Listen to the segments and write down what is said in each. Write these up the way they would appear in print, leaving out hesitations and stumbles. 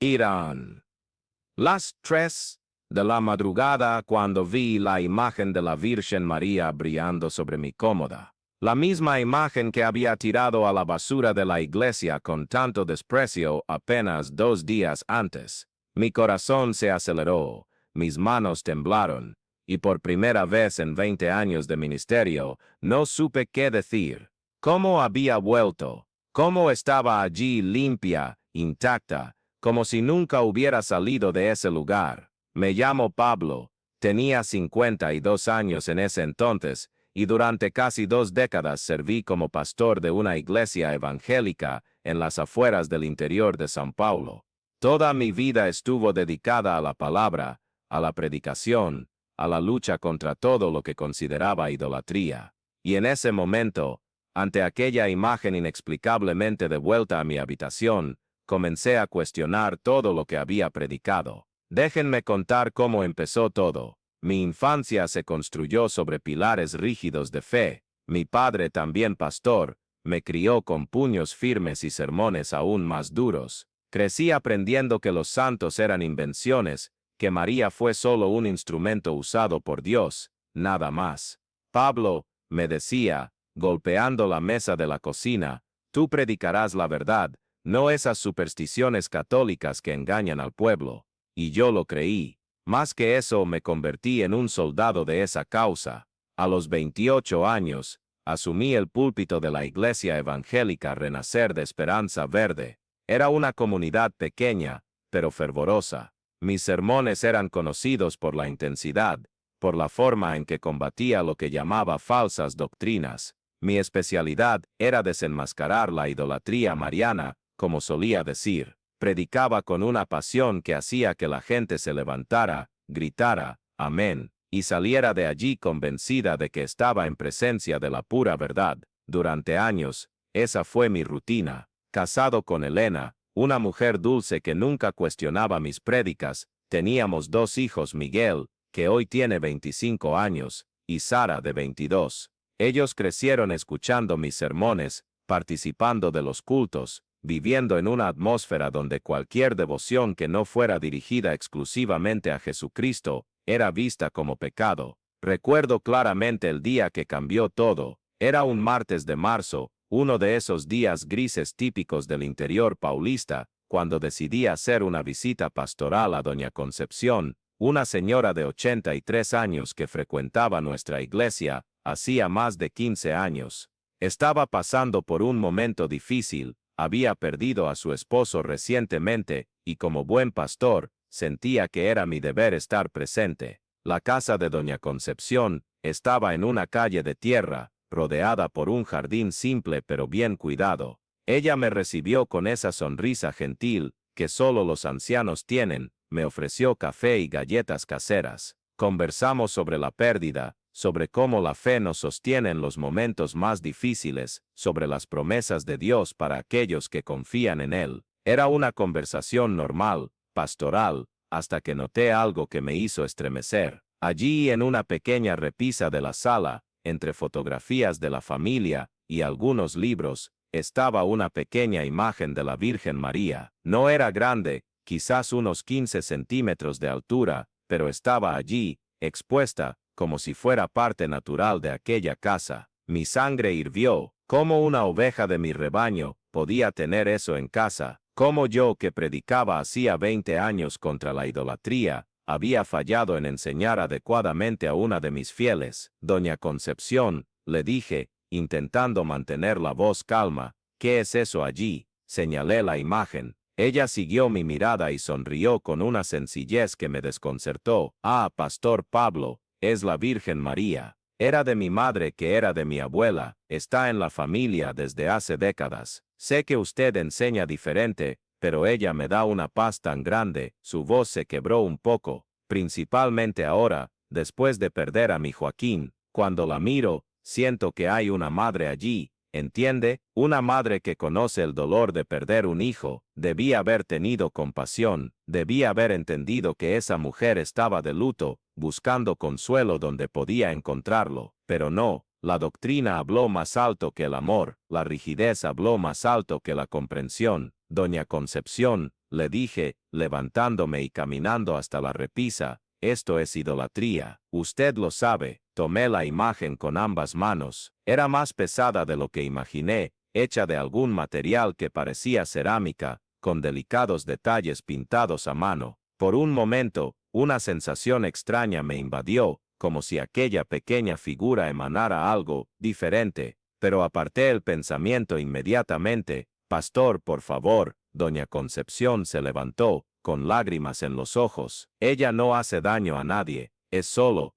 Eran las 3 de la madrugada cuando vi la imagen de la Virgen María brillando sobre mi cómoda. La misma imagen que había tirado a la basura de la iglesia con tanto desprecio apenas 2 días antes. Mi corazón se aceleró, mis manos temblaron, y por primera vez en 20 años de ministerio, no supe qué decir. ¿Cómo había vuelto? ¿Cómo estaba allí limpia, intacta, como si nunca hubiera salido de ese lugar? Me llamo Pablo, tenía 52 años en ese entonces, y durante casi 2 décadas serví como pastor de una iglesia evangélica en las afueras del interior de São Paulo. Toda mi vida estuvo dedicada a la palabra, a la predicación, a la lucha contra todo lo que consideraba idolatría. Y en ese momento, ante aquella imagen inexplicablemente de vuelta a mi habitación, comencé a cuestionar todo lo que había predicado. Déjenme contar cómo empezó todo. Mi infancia se construyó sobre pilares rígidos de fe. Mi padre, también pastor, me crió con puños firmes y sermones aún más duros. Crecí aprendiendo que los santos eran invenciones, que María fue solo un instrumento usado por Dios, nada más. Pablo, me decía, golpeando la mesa de la cocina, tú predicarás la verdad, no esas supersticiones católicas que engañan al pueblo. Y yo lo creí. Más que eso, me convertí en un soldado de esa causa. A los 28 años, asumí el púlpito de la iglesia evangélica Renacer de Esperanza Verde. Era una comunidad pequeña, pero fervorosa. Mis sermones eran conocidos por la intensidad, por la forma en que combatía lo que llamaba falsas doctrinas. Mi especialidad era desenmascarar la idolatría mariana, como solía decir. Predicaba con una pasión que hacía que la gente se levantara, gritara, amén, y saliera de allí convencida de que estaba en presencia de la pura verdad. Durante años, esa fue mi rutina. Casado con Elena, una mujer dulce que nunca cuestionaba mis prédicas, teníamos 2 hijos, Miguel, que hoy tiene 25 años, y Sara de 22. Ellos crecieron escuchando mis sermones, participando de los cultos, viviendo en una atmósfera donde cualquier devoción que no fuera dirigida exclusivamente a Jesucristo era vista como pecado. Recuerdo claramente el día que cambió todo. Era un martes de marzo, uno de esos días grises típicos del interior paulista, cuando decidí hacer una visita pastoral a doña Concepción, una señora de 83 años que frecuentaba nuestra iglesia hacía más de 15 años. Estaba pasando por un momento difícil. Había perdido a su esposo recientemente, y como buen pastor, sentía que era mi deber estar presente. La casa de doña Concepción estaba en una calle de tierra, rodeada por un jardín simple pero bien cuidado. Ella me recibió con esa sonrisa gentil, que solo los ancianos tienen, me ofreció café y galletas caseras. Conversamos sobre la pérdida, sobre cómo la fe nos sostiene en los momentos más difíciles, sobre las promesas de Dios para aquellos que confían en Él. Era una conversación normal, pastoral, hasta que noté algo que me hizo estremecer. Allí en una pequeña repisa de la sala, entre fotografías de la familia y algunos libros, estaba una pequeña imagen de la Virgen María. No era grande, quizás unos 15 centímetros de altura, pero estaba allí, expuesta, como si fuera parte natural de aquella casa. Mi sangre hirvió. ¿Cómo una oveja de mi rebaño podía tener eso en casa? ¿Cómo yo, que predicaba hacía 20 años contra la idolatría, había fallado en enseñar adecuadamente a una de mis fieles? Doña Concepción, le dije, intentando mantener la voz calma, ¿qué es eso allí? Señalé la imagen. Ella siguió mi mirada y sonrió con una sencillez que me desconcertó. Ah, Pastor Pablo, es la Virgen María. Era de mi madre que era de mi abuela, está en la familia desde hace décadas. Sé que usted enseña diferente, pero ella me da una paz tan grande. Su voz se quebró un poco, principalmente ahora, después de perder a mi Joaquín. Cuando la miro, siento que hay una madre allí, ¿entiende? Una madre que conoce el dolor de perder un hijo. Debía haber tenido compasión, debía haber entendido que esa mujer estaba de luto, buscando consuelo donde podía encontrarlo, pero no. La doctrina habló más alto que el amor, la rigidez habló más alto que la comprensión. Doña Concepción, le dije, levantándome y caminando hasta la repisa, esto es idolatría. Usted lo sabe. Tomé la imagen con ambas manos. Era más pesada de lo que imaginé, hecha de algún material que parecía cerámica, con delicados detalles pintados a mano. Por un momento, una sensación extraña me invadió, como si aquella pequeña figura emanara algo diferente, pero aparté el pensamiento inmediatamente. Pastor, por favor. Doña Concepción se levantó, con lágrimas en los ojos. Ella no hace daño a nadie, es solo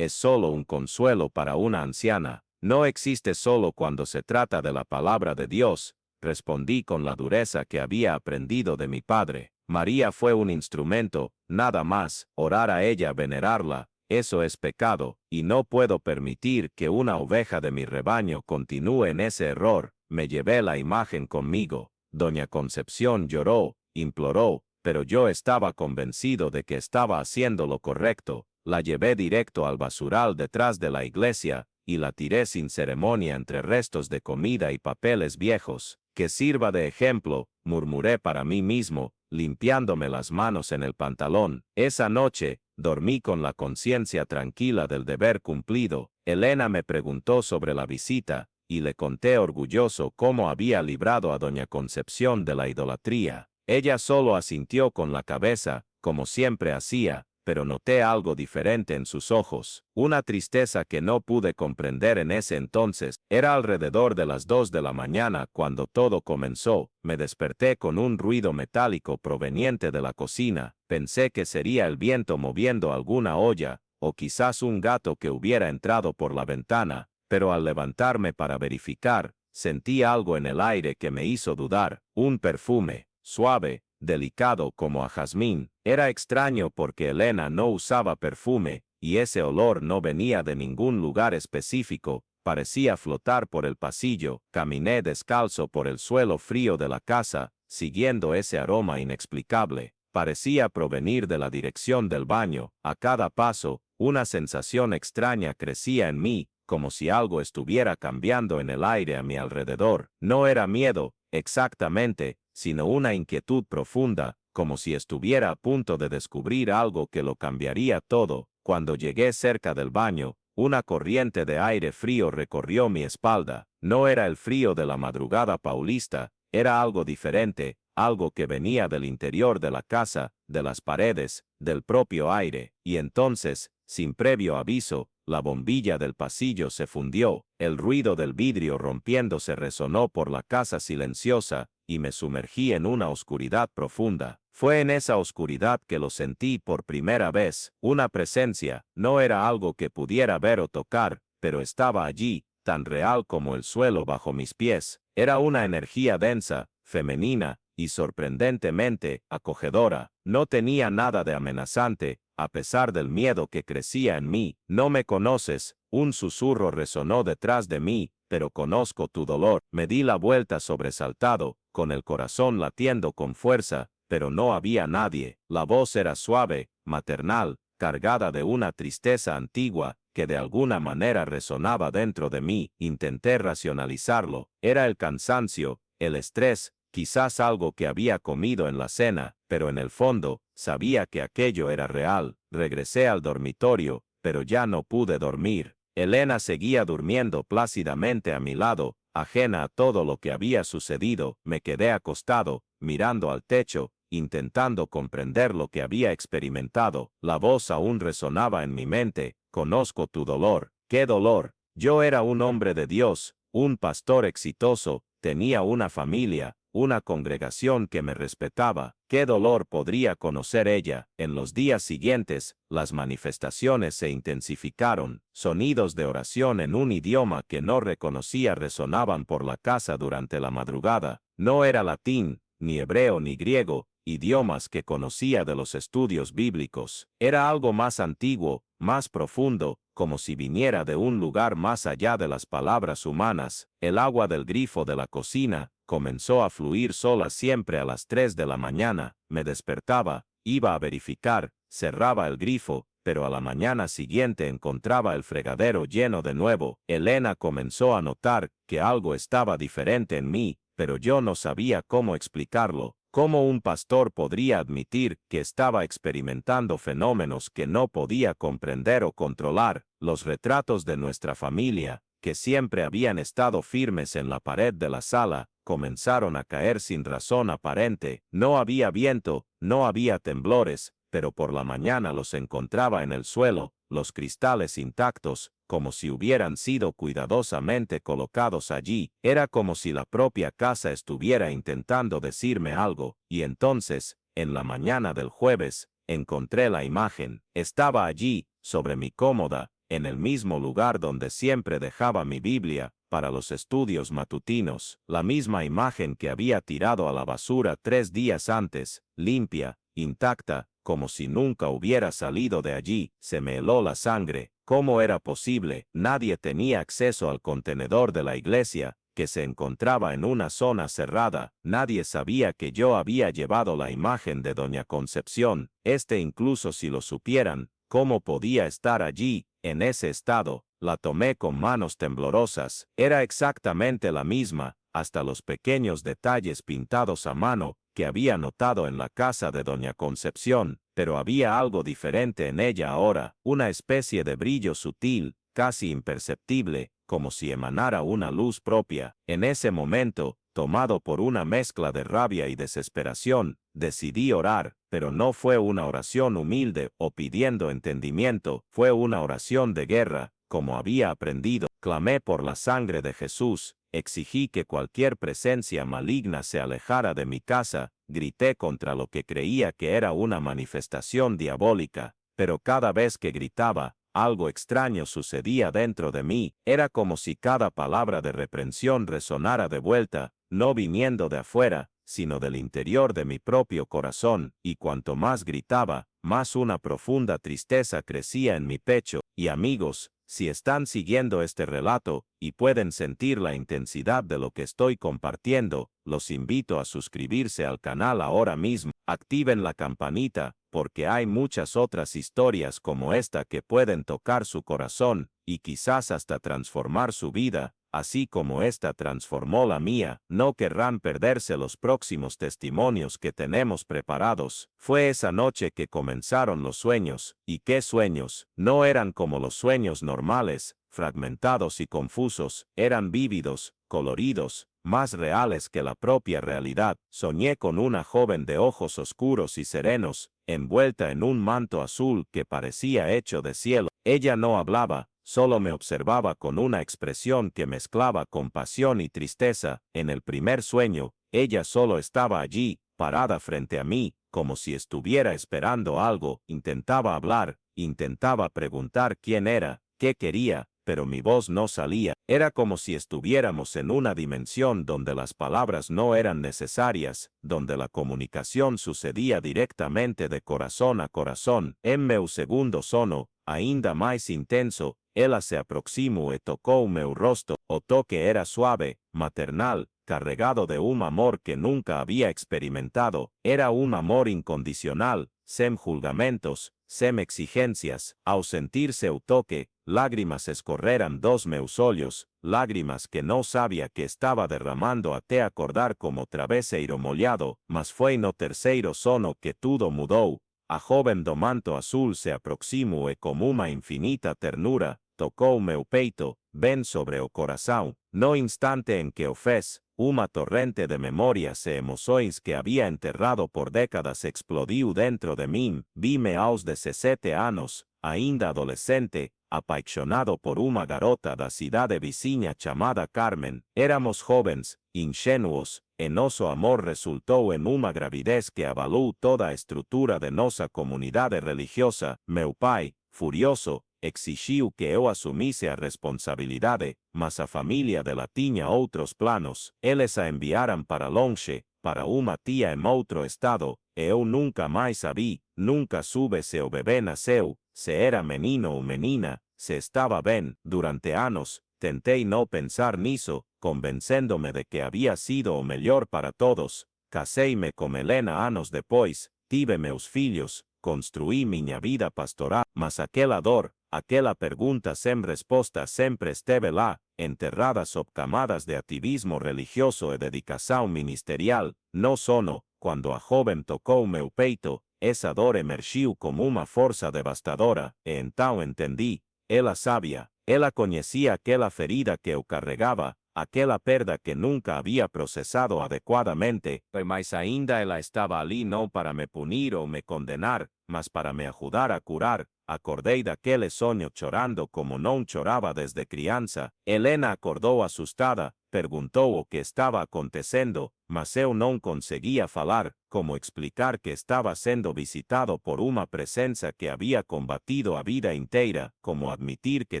un consuelo para una anciana. No existe solo cuando se trata de la palabra de Dios, respondí con la dureza que había aprendido de mi padre. María fue un instrumento, nada más. Orar a ella, venerarla, eso es pecado, y no puedo permitir que una oveja de mi rebaño continúe en ese error. Me llevé la imagen conmigo. Doña Concepción lloró, imploró, pero yo estaba convencido de que estaba haciendo lo correcto. La llevé directo al basural detrás de la iglesia, y la tiré sin ceremonia entre restos de comida y papeles viejos. Que sirva de ejemplo, murmuré para mí mismo, limpiándome las manos en el pantalón. Esa noche, dormí con la conciencia tranquila del deber cumplido. Elena me preguntó sobre la visita, y le conté orgulloso cómo había librado a Doña Concepción de la idolatría. Ella solo asintió con la cabeza, como siempre hacía, pero noté algo diferente en sus ojos, una tristeza que no pude comprender en ese entonces. Era alrededor de las 2 de la mañana cuando todo comenzó. Me desperté con un ruido metálico proveniente de la cocina. Pensé que sería el viento moviendo alguna olla, o quizás un gato que hubiera entrado por la ventana, pero al levantarme para verificar, sentí algo en el aire que me hizo dudar, un perfume, suave, delicado como a jazmín. Era extraño porque Elena no usaba perfume, y ese olor no venía de ningún lugar específico, parecía flotar por el pasillo. Caminé descalzo por el suelo frío de la casa, siguiendo ese aroma inexplicable. Parecía provenir de la dirección del baño. A cada paso, una sensación extraña crecía en mí, como si algo estuviera cambiando en el aire a mi alrededor. No era miedo, exactamente, sino una inquietud profunda, como si estuviera a punto de descubrir algo que lo cambiaría todo. Cuando llegué cerca del baño, una corriente de aire frío recorrió mi espalda. No era el frío de la madrugada paulista, era algo diferente, algo que venía del interior de la casa, de las paredes, del propio aire. Y entonces, sin previo aviso, la bombilla del pasillo se fundió. El ruido del vidrio rompiéndose resonó por la casa silenciosa, y me sumergí en una oscuridad profunda. Fue en esa oscuridad que lo sentí por primera vez. Una presencia. No era algo que pudiera ver o tocar, pero estaba allí, tan real como el suelo bajo mis pies. Era una energía densa, femenina, y sorprendentemente acogedora. No tenía nada de amenazante, a pesar del miedo que crecía en mí. No me conoces. Un susurro resonó detrás de mí, pero conozco tu dolor. Me di la vuelta sobresaltado, con el corazón latiendo con fuerza, pero no había nadie. La voz era suave, maternal, cargada de una tristeza antigua, que de alguna manera resonaba dentro de mí. Intenté racionalizarlo. Era el cansancio, el estrés, quizás algo que había comido en la cena, pero en el fondo, sabía que aquello era real. Regresé al dormitorio, pero ya no pude dormir. Elena seguía durmiendo plácidamente a mi lado, ajena a todo lo que había sucedido. Me quedé acostado, mirando al techo, intentando comprender lo que había experimentado. La voz aún resonaba en mi mente. Conozco tu dolor. ¿Qué dolor? Yo era un hombre de Dios, un pastor exitoso, tenía una familia, una congregación que me respetaba. ¿Qué dolor podría conocer ella? En los días siguientes, las manifestaciones se intensificaron. Sonidos de oración en un idioma que no reconocía resonaban por la casa durante la madrugada. No era latín, ni hebreo ni griego, idiomas que conocía de los estudios bíblicos. Era algo más antiguo, más profundo, como si viniera de un lugar más allá de las palabras humanas. El agua del grifo de la cocina comenzó a fluir sola siempre a las 3 de la mañana. Me despertaba, iba a verificar, cerraba el grifo, pero a la mañana siguiente encontraba el fregadero lleno de nuevo. Elena comenzó a notar que algo estaba diferente en mí, pero yo no sabía cómo explicarlo. ¿Cómo un pastor podría admitir que estaba experimentando fenómenos que no podía comprender o controlar? Los retratos de nuestra familia, que siempre habían estado firmes en la pared de la sala, comenzaron a caer sin razón aparente. No había viento, no había temblores, pero por la mañana los encontraba en el suelo, los cristales intactos, como si hubieran sido cuidadosamente colocados allí. Era como si la propia casa estuviera intentando decirme algo, y entonces, en la mañana del jueves, encontré la imagen. Estaba allí, sobre mi cómoda, en el mismo lugar donde siempre dejaba mi Biblia para los estudios matutinos, la misma imagen que había tirado a la basura 3 días antes, limpia, intacta, como si nunca hubiera salido de allí. Se me heló la sangre. ¿Cómo era posible? Nadie tenía acceso al contenedor de la iglesia, que se encontraba en una zona cerrada. Nadie sabía que yo había llevado la imagen de Doña Concepción. Incluso si lo supieran, ¿cómo podía estar allí, en ese estado? La tomé con manos temblorosas. Era exactamente la misma, hasta los pequeños detalles pintados a mano, que había notado en la casa de Doña Concepción, pero había algo diferente en ella ahora, una especie de brillo sutil, casi imperceptible, como si emanara una luz propia. En ese momento, tomado por una mezcla de rabia y desesperación, decidí orar, pero no fue una oración humilde o pidiendo entendimiento, fue una oración de guerra, como había aprendido. Clamé por la sangre de Jesús, exigí que cualquier presencia maligna se alejara de mi casa, grité contra lo que creía que era una manifestación diabólica, pero cada vez que gritaba, algo extraño sucedía dentro de mí. Era como si cada palabra de reprensión resonara de vuelta, no viniendo de afuera, sino del interior de mi propio corazón, y cuanto más gritaba, más una profunda tristeza crecía en mi pecho. Y amigos, si están siguiendo este relato, y pueden sentir la intensidad de lo que estoy compartiendo, los invito a suscribirse al canal ahora mismo. Activen la campanita, porque hay muchas otras historias como esta que pueden tocar su corazón, y quizás hasta transformar su vida, así como esta transformó la mía. No querrán perderse los próximos testimonios que tenemos preparados. Fue esa noche que comenzaron los sueños. ¿Y qué sueños? No eran como los sueños normales, fragmentados y confusos, eran vívidos, coloridos, más reales que la propia realidad. Soñé con una joven de ojos oscuros y serenos, envuelta en un manto azul que parecía hecho de cielo. Ella no hablaba, solo me observaba con una expresión que mezclaba compasión y tristeza. En el primer sueño, ella solo estaba allí, parada frente a mí, como si estuviera esperando algo. Intentaba hablar, intentaba preguntar quién era, qué quería, pero mi voz no salía. Era como si estuviéramos en una dimensión donde las palabras no eran necesarias, donde la comunicación sucedía directamente de corazón a corazón. En meu segundo sono, ainda mais intenso, ela se aproximó e tocou meu rosto. O toque era suave, maternal, cargado de un amor que nunca había experimentado. Era un amor incondicional, sem julgamentos, sem exigencias. Ao sentir seu toque, lágrimas escorreran dos meus ollos, lágrimas que no sabía que estaba derramando até acordar como traveseiro molhado. Mas foi no terceiro sono que tudo mudou. A joven do manto azul se aproximou e com uma infinita ternura, tocou meu peito, bem sobre o coração. No instante en que o fez, uma torrente de memorias e emoções que había enterrado por décadas explodiu dentro de mim. Vi-me aos 17 anos, ainda adolescente, apaixonado por uma garota da cidade vizinha chamada Carmen. Éramos jovens, ingênuos, e nosso amor resultou em uma gravidez que abalou toda a estrutura de nossa comunidade religiosa. Meu pai, furioso, exigiu que eu assumisse a responsabilidade, mas a família dela tinha outros planos. Eles a enviaram para longe, para uma tia em outro estado, e eu nunca mais a vi. Nunca soube se o bebê nasceu, se era menino ou menina, se estava bem. Durante anos, tentei não pensar nisso, convencendo-me de que havia sido o melhor para todos. Casei-me com Helena anos depois, tive meus filhos, construí minha vida pastoral, mas aquela dor, aquela pergunta sem resposta sempre esteve lá, enterrada sob camadas de ativismo religioso e dedicação ministerial. No sono, quando a jovem tocou meu peito, essa dor emergiu como uma força devastadora, e então entendi. Ela sabia, ela conhecia aquela ferida que eu carregava, aquela perda que nunca havia processado adequadamente, mas ainda ela estava ali não para me punir ou me condenar, mas para me ajudar a curar. Acordei daquele sonho chorando como não chorava desde criança. Helena acordou assustada, perguntou o que estava acontecendo, mas eu não conseguia falar, como explicar que estava sendo visitado por uma presença que havia combatido a vida inteira, como admitir que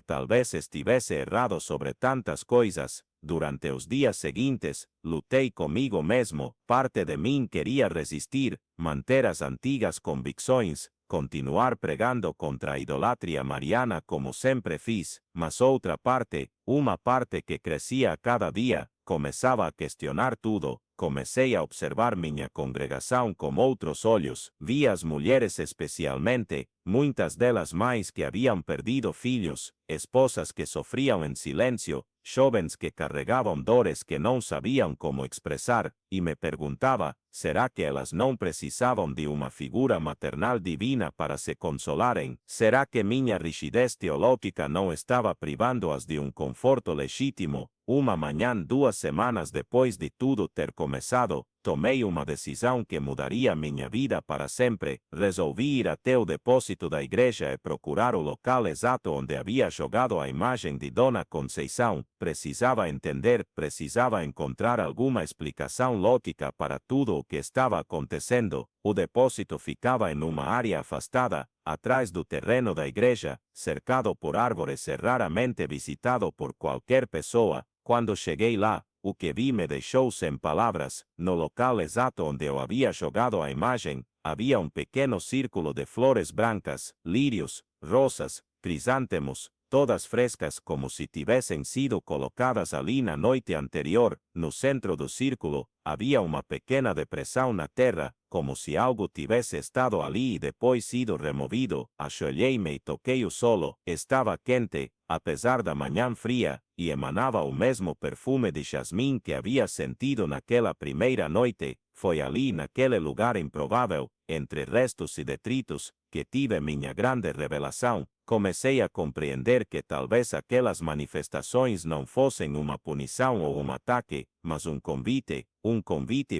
talvez estivesse errado sobre tantas coisas. Durante os dias seguintes, lutei comigo mesmo, parte de mim queria resistir, manter as antigas convicções, continuar pregando contra a idolatria mariana como sempre fiz, mas outra parte, uma parte que crescia a cada dia, começava a questionar tudo. Comecei a observar minha congregação com outros olhos, vi as mulheres especialmente, muitas delas mães que haviam perdido filhos, esposas que sofriam em silêncio, jovens que carregavam dores que não sabiam como expressar, e me perguntava, será que elas não precisavam de uma figura maternal divina para se consolarem? Será que minha rigidez teológica não estava privando-as de um conforto legítimo? Uma manhã 2 semanas depois de tudo ter começado, tomei uma decisão que mudaria minha vida para sempre. Resolvi ir até o depósito da igreja e procurar o local exato onde havia jogado a imagem de Dona Conceição. Precisava entender, precisava encontrar alguma explicação lógica para tudo o que estava acontecendo. O depósito ficava em uma área afastada, atrás do terreno da igreja, cercado por árvores e raramente visitado por qualquer pessoa. Quando cheguei lá, o que vi me deixou sem palavras. No local exato onde eu havia jogado a imagem, havia um pequeno círculo de flores brancas, lírios, rosas, crisântemos, todas frescas como se tivessem sido colocadas ali na noite anterior. No centro do círculo, havia uma pequena depressão na terra, como se algo tivesse estado ali e depois sido removido. Ajoelhei-me e toquei o solo. Estava quente, apesar da manhã fria, e emanava o mesmo perfume de jasmim que havia sentido naquela primeira noite. Foi ali, naquele lugar improvável, entre restos e detritos, que tive minha grande revelação. Comecei a compreender que talvez aquelas manifestações não fossem uma punição ou um ataque, mas um convite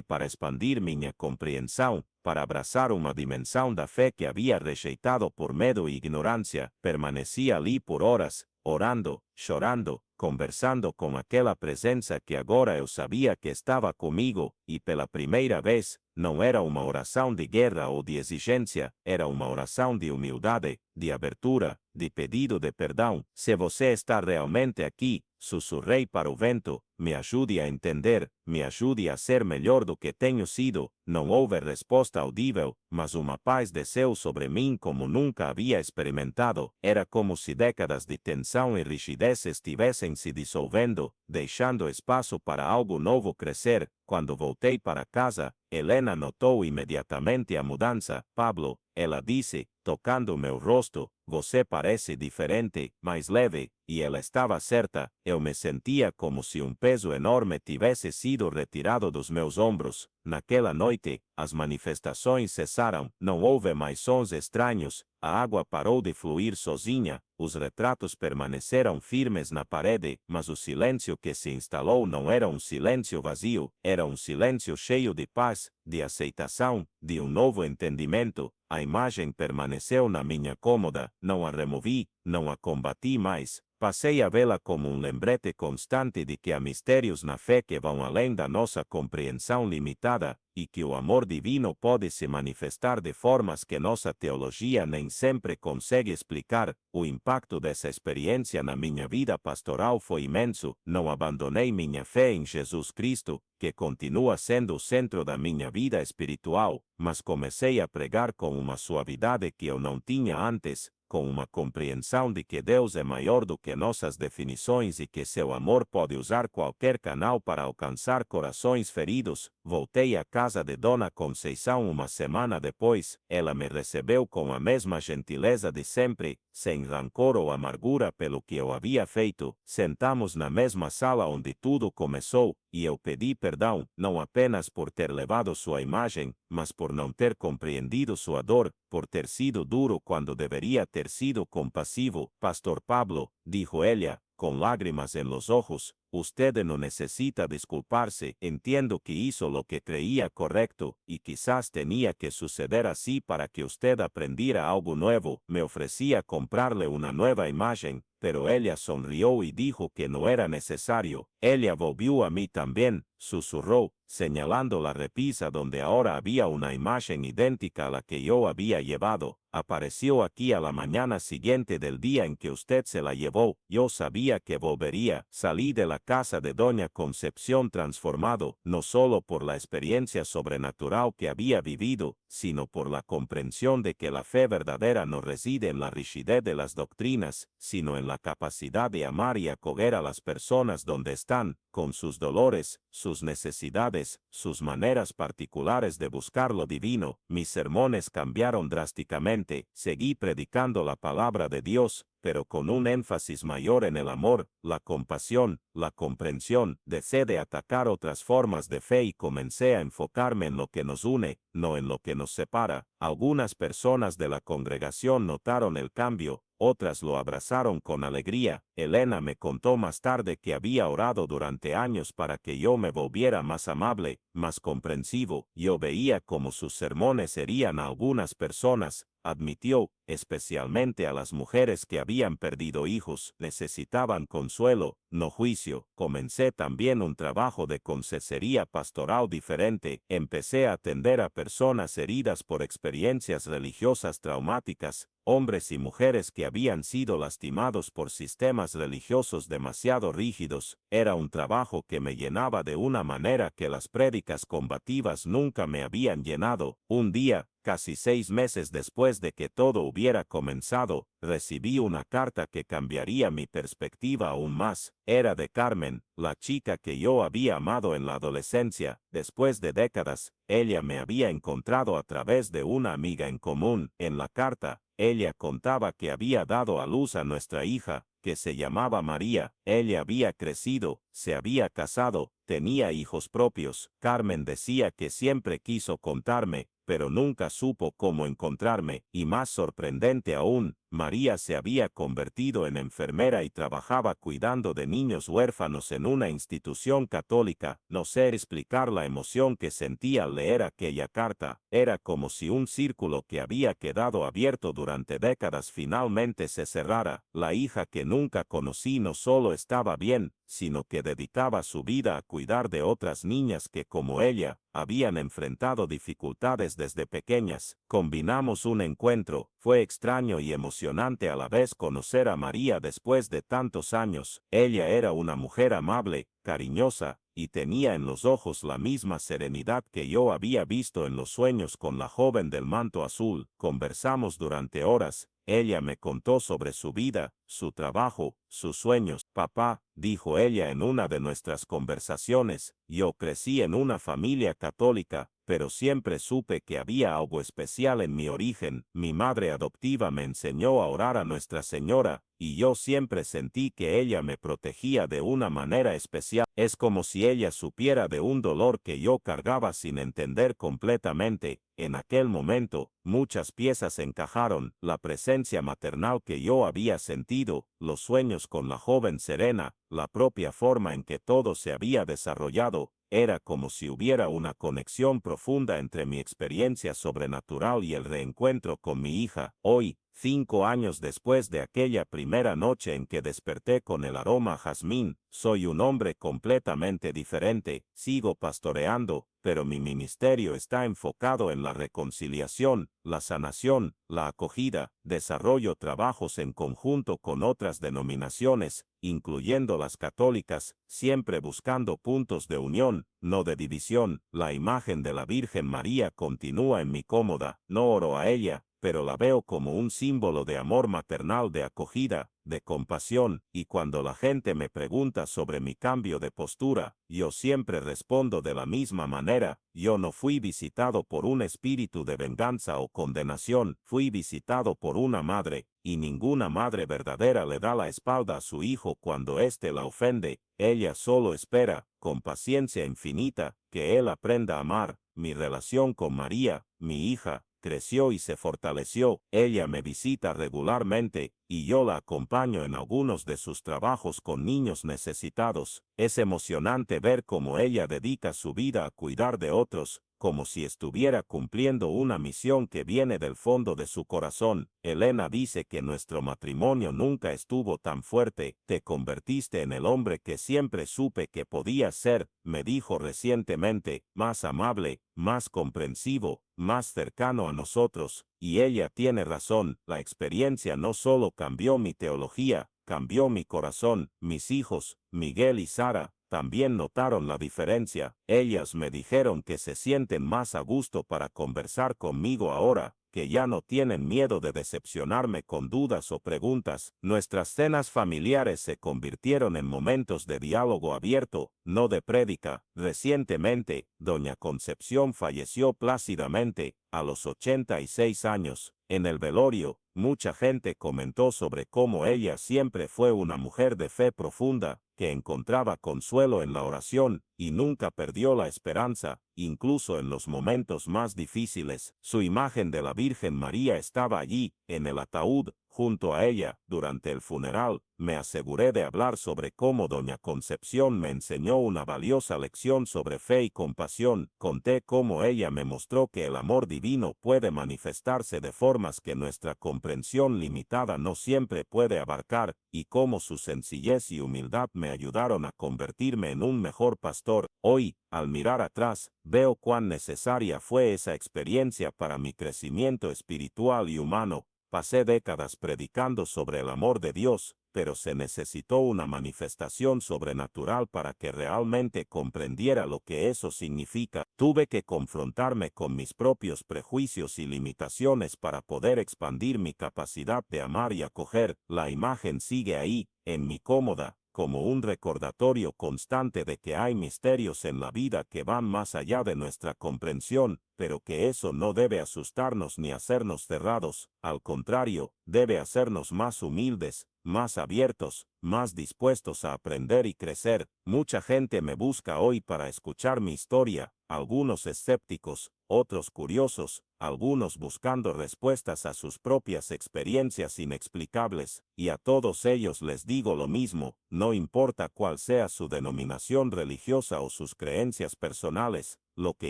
para expandir minha compreensão, para abraçar uma dimensão da fé que havia rejeitado por medo e ignorância. Permaneci ali por horas, orando, chorando, conversando com aquela presença que agora eu sabia que estava comigo, e pela primeira vez, não era uma oração de guerra ou de exigência, era uma oração de humildade, de abertura, de pedido de perdão. Se você está realmente aqui, sussurrei para o vento, me ajude a entender, me ajude a ser melhor do que tenho sido. Não houve resposta audível, mas uma paz desceu sobre mim como nunca havia experimentado. Era como se décadas de tensão e rigidez estivessem se dissolvendo, deixando espaço para algo novo crescer. Quando voltei para casa, Helena notou imediatamente a mudança. Pablo, ela disse, tocando meu rosto, você parece diferente, mais leve, e ela estava certa. Eu me sentia como se um peso enorme tivesse sido retirado dos meus ombros. Naquela noite, as manifestações cessaram, não houve mais sons estranhos, a água parou de fluir sozinha, os retratos permaneceram firmes na parede, mas o silêncio que se instalou não era um silêncio vazio, era um silêncio cheio de paz, de aceitação, de um novo entendimento. A imagem permaneceu na minha cômoda, não a removi, não a combati mais. Passei a vê-la como um lembrete constante de que há mistérios na fé que vão além da nossa compreensão limitada, e que o amor divino pode se manifestar de formas que nossa teologia nem sempre consegue explicar. O impacto dessa experiência na minha vida pastoral foi imenso. Não abandonei minha fé em Jesus Cristo, que continua sendo o centro da minha vida espiritual, mas comecei a pregar com uma suavidade que eu não tinha antes, com uma compreensão de que Deus é maior do que nossas definições e que seu amor pode usar qualquer canal para alcançar corações feridos. voltei à casa de Dona Conceição uma semana depois. Ela me recebeu com a mesma gentileza de sempre, sem rancor ou amargura pelo que eu havia feito. Sentamos na mesma sala onde tudo começou, e eu pedi perdão, não apenas por ter levado sua imagem, mas por não ter compreendido sua dor, por ter sido duro quando deveria ter sido compassivo. Pastor Pablo, dijo ella, con lágrimas en los ojos, usted no necesita disculparse. Entiendo que hizo lo que creía correcto, y quizás tenía que suceder así para que usted aprendiera algo nuevo. Me ofrecía comprarle una nueva imagen, pero ella sonrió y dijo que no era necesario. Ella volvió a mí también, susurró, señalando la repisa donde ahora había una imagen idéntica a la que yo había llevado. Apareció aquí a la mañana siguiente del día en que usted se la llevó. Yo sabía que volvería. Salí de la casa de Doña Concepción transformado, no solo por la experiencia sobrenatural que había vivido, sino por la comprensión de que la fe verdadera no reside en la rigidez de las doctrinas, sino en la capacidad de amar y acoger a las personas donde están, con sus dolores, sus necesidades, sus maneras particulares de buscar lo divino. Mis sermones cambiaron drásticamente. Seguí predicando la palabra de Dios, pero con un énfasis mayor en el amor, la compasión, la comprensión. Dejé de atacar otras formas de fe y comencé a enfocarme en lo que nos une, no en lo que nos separa. Algunas personas de la congregación notaron el cambio, otras lo abrazaron con alegría. Elena me contó más tarde que había orado durante años para que yo me volviera más amable, más comprensivo. Yo veía cómo sus sermones herían a algunas personas, admitió, especialmente a las mujeres que habían perdido hijos. Necesitaban consuelo, no juicio. Comencé también un trabajo de consejería pastoral diferente. Empecé a atender a personas heridas por experiencias religiosas traumáticas, hombres y mujeres que habían sido lastimados por sistemas religiosos demasiado rígidos. Era un trabajo que me llenaba de una manera que las prédicas combativas nunca me habían llenado. Un día, casi 6 meses después de que todo hubiera comenzado, recibí una carta que cambiaría mi perspectiva aún más. Era de Carmen, la chica que yo había amado en la adolescencia. Después de décadas, ella me había encontrado a través de una amiga en común. En la carta, ella contaba que había dado a luz a nuestra hija, que se llamaba María. Ella había crecido, se había casado, tenía hijos propios. Carmen decía que siempre quiso contarme, pero nunca supo cómo encontrarme, y más sorprendente aún, María se había convertido en enfermera y trabajaba cuidando de niños huérfanos en una institución católica. No sé explicar la emoción que sentí al leer aquella carta. Era como si un círculo que había quedado abierto durante décadas finalmente se cerrara. La hija que nunca conocí no solo estaba bien, sino que dedicaba su vida a cuidar de otras niñas que, como ella, habían enfrentado dificultades desde pequeñas. Combinamos un encuentro. Fue extraño y emocionante a la vez conocer a María después de tantos años. Ella era una mujer amable, cariñosa, y tenía en los ojos la misma serenidad que yo había visto en los sueños con la joven del manto azul. Conversamos durante horas. Ella me contó sobre su vida, su trabajo, sus sueños. Papá, dijo ella en una de nuestras conversaciones, yo crecí en una familia católica, pero siempre supe que había algo especial en mi origen. Mi madre adoptiva me enseñó a orar a Nuestra Señora, y yo siempre sentí que ella me protegía de una manera especial. Es como si ella supiera de un dolor que yo cargaba sin entender completamente. En aquel momento, muchas piezas encajaron: la presencia maternal que yo había sentido, los sueños con la joven Serena, la propia forma en que todo se había desarrollado. Era como si hubiera una conexión profunda entre mi experiencia sobrenatural y el reencuentro con mi hija. Hoy, 5 años después de aquella primera noche en que desperté con el aroma a jazmín, soy un hombre completamente diferente. Sigo pastoreando, pero mi ministerio está enfocado en la reconciliación, la sanación, la acogida. Desarrollo trabajos en conjunto con otras denominaciones, incluyendo las católicas, siempre buscando puntos de unión, no de división. La imagen de la Virgen María continúa en mi cómoda. No oro a ella, pero la veo como un símbolo de amor maternal, de acogida, de compasión, y cuando la gente me pregunta sobre mi cambio de postura, yo siempre respondo de la misma manera: yo no fui visitado por un espíritu de venganza o condenación, fui visitado por una madre, y ninguna madre verdadera le da la espalda a su hijo cuando éste la ofende. Ella solo espera, con paciencia infinita, que él aprenda a amar. Mi relación con María, mi hija, creció y se fortaleció. Ella me visita regularmente, y yo la acompaño en algunos de sus trabajos con niños necesitados. Es emocionante ver cómo ella dedica su vida a cuidar de otros, como si estuviera cumpliendo una misión que viene del fondo de su corazón. Elena dice que nuestro matrimonio nunca estuvo tan fuerte. Te convertiste en el hombre que siempre supe que podías ser, me dijo recientemente, más amable, más comprensivo, más cercano a nosotros. Y ella tiene razón, la experiencia no solo cambió mi teología, cambió mi corazón. Mis hijos, Miguel y Sara, también notaron la diferencia. Ellas me dijeron que se sienten más a gusto para conversar conmigo ahora, que ya no tienen miedo de decepcionarme con dudas o preguntas. Nuestras cenas familiares se convirtieron en momentos de diálogo abierto, no de prédica. Recientemente, doña Concepción falleció plácidamente, a los 86 años. En el velorio, mucha gente comentó sobre cómo ella siempre fue una mujer de fe profunda, que encontraba consuelo en la oración, y nunca perdió la esperanza, incluso en los momentos más difíciles. Su imagen de la Virgen María estaba allí, en el ataúd, junto a ella. Durante el funeral, me aseguré de hablar sobre cómo doña Concepción me enseñó una valiosa lección sobre fe y compasión. Conté cómo ella me mostró que el amor divino puede manifestarse de formas que nuestra comprensión limitada no siempre puede abarcar, y cómo su sencillez y humildad me ayudaron a convertirme en un mejor pastor. Hoy, al mirar atrás, veo cuán necesaria fue esa experiencia para mi crecimiento espiritual y humano. Pasé décadas predicando sobre el amor de Dios, pero se necesitó una manifestación sobrenatural para que realmente comprendiera lo que eso significa. Tuve que confrontarme con mis propios prejuicios y limitaciones para poder expandir mi capacidad de amar y acoger. La imagen sigue ahí, en mi cómoda, como un recordatorio constante de que hay misterios en la vida que van más allá de nuestra comprensión, pero que eso no debe asustarnos ni hacernos cerrados. Al contrario, debe hacernos más humildes, más abiertos, más dispuestos a aprender y crecer. Mucha gente me busca hoy para escuchar mi historia, algunos escépticos, otros curiosos, algunos buscando respuestas a sus propias experiencias inexplicables, y a todos ellos les digo lo mismo: no importa cuál sea su denominación religiosa o sus creencias personales, lo que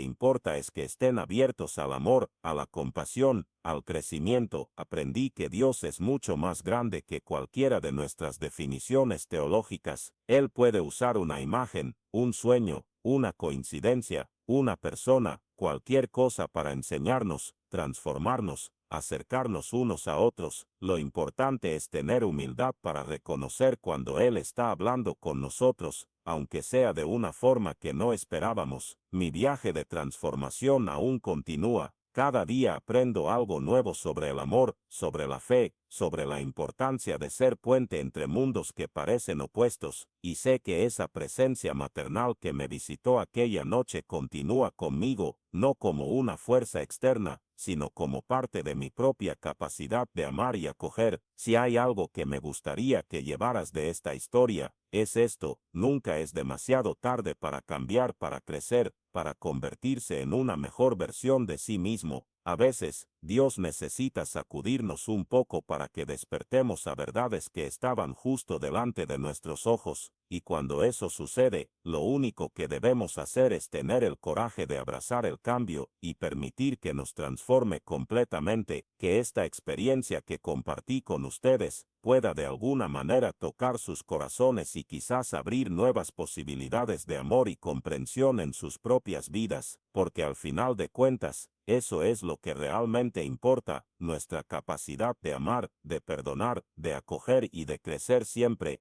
importa es que estén abiertos al amor, a la compasión, al crecimiento. Aprendí que Dios es mucho más grande que cualquiera de nuestras definiciones teológicas. Él puede usar una imagen, un sueño, una coincidencia, una persona, cualquier cosa para enseñarnos, transformarnos, acercarnos unos a otros. Lo importante es tener humildad para reconocer cuando Él está hablando con nosotros, aunque sea de una forma que no esperábamos. Mi viaje de transformación aún continúa. Cada día aprendo algo nuevo sobre el amor, sobre la fe, sobre la importancia de ser puente entre mundos que parecen opuestos, y sé que esa presencia maternal que me visitó aquella noche continúa conmigo, no como una fuerza externa, sino como parte de mi propia capacidad de amar y acoger. Si hay algo que me gustaría que llevaras de esta historia, es esto: nunca es demasiado tarde para cambiar, para crecer, para convertirse en una mejor versión de sí mismo. A veces, Dios necesita sacudirnos un poco para que despertemos a verdades que estaban justo delante de nuestros ojos, y cuando eso sucede, lo único que debemos hacer es tener el coraje de abrazar el cambio y permitir que nos transforme completamente. Que esta experiencia que compartí con ustedes pueda de alguna manera tocar sus corazones y quizás abrir nuevas posibilidades de amor y comprensión en sus propias vidas, porque al final de cuentas, eso es lo que realmente importa: nuestra capacidad de amar, de perdonar, de acoger y de crecer siempre.